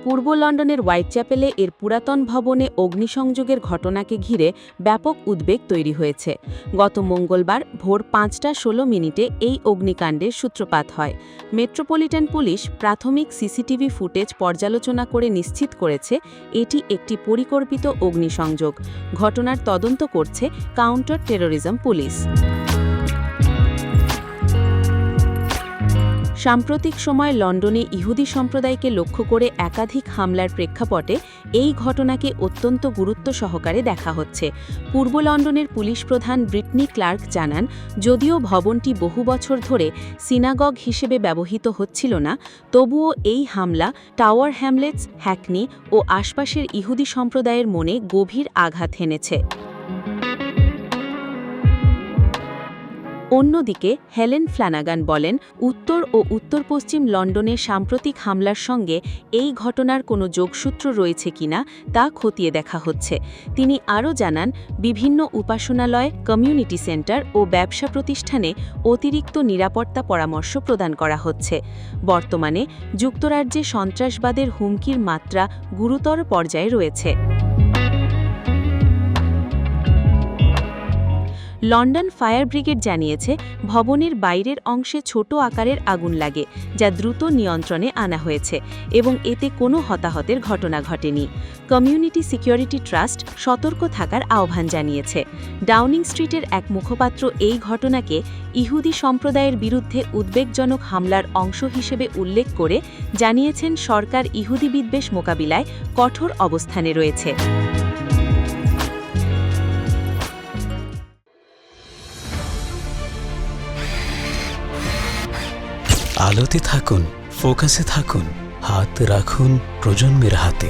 পূর্ব লন্ডনের হোয়াইটচ্যাপেলে এর পুরাতন ভবনে অগ্নিসংযোগের ঘটনাকে ঘিরে ব্যাপক উদ্বেগ তৈরি হয়েছে। গত মঙ্গলবার ভোর ৫টা ১৬ এই অগ্নিকাণ্ডের সূত্রপাত হয়। মেট্রোপলিটন পুলিশ প্রাথমিক সিসিটিভি ফুটেজ পর্যালোচনা করে নিশ্চিত করেছে এটি একটি পরিকল্পিত অগ্নিসংযোগ। ঘটনার তদন্ত করছে কাউন্টার টেরোরিজম পুলিশ। সাম্প্রতিক সময় লন্ডনে ইহুদি সম্প্রদায়কে লক্ষ্য করে একাধিক হামলার প্রেক্ষাপটে এই ঘটনাকে অত্যন্ত গুরুত্ব সহকারে দেখা হচ্ছে। পূর্ব লন্ডনের পুলিশ প্রধান ব্রিটনি ক্লার্ক জানান, যদিও ভবনটি বহু বছর ধরে সিনাগগ হিসেবে ব্যবহৃত হচ্ছিল না, তবুও এই হামলা টাওয়ার হ্যামলেটস, হ্যাকনি ও আশপাশের ইহুদি সম্প্রদায়ের মনে গভীর আঘাত হেনেছে। অন্যদিকে হেলেন ফ্ল্যানাগান বলেন, উত্তর ও উত্তর-পশ্চিম লন্ডনের সাম্প্রতিক হামলার সঙ্গে এই ঘটনার কোনো যোগসূত্র রয়েছে কিনা তা খতিয়ে দেখা হচ্ছে। তিনি আরও জানান, বিভিন্ন উপাসনালয়, কমিউনিটি সেন্টার ও ব্যবসা প্রতিষ্ঠানে অতিরিক্ত নিরাপত্তা পরামর্শ প্রদান করা হচ্ছে। বর্তমানে যুক্তরাজ্যে সন্ত্রাসবাদের হুমকির মাত্রা গুরুতর পর্যায়ে রয়েছে। লন্ডন ফায়ার ব্রিগেড জানিয়েছে, ভবনের বাইরের অংশে ছোট আকারের আগুন লাগে, যা দ্রুত নিয়ন্ত্রণে আনা হয়েছে এবং এতে কোনো হতাহতের ঘটনা ঘটেনি। কমিউনিটি সিকিউরিটি ট্রাস্ট সতর্ক থাকার আহ্বান জানিয়েছে। ডাউনিং স্ট্রিটের এক মুখপাত্র এই ঘটনাকে ইহুদি সম্প্রদায়ের বিরুদ্ধে উদ্বেগজনক হামলার অংশ হিসেবে উল্লেখ করে জানিয়েছেন, সরকার ইহুদি বিদ্বেষ মোকাবিলায় কঠোর অবস্থানে রয়েছে। আলোতে থাকুন, ফোকাসে থাকুন, হাত রাখুন প্রজন্মের হাতে।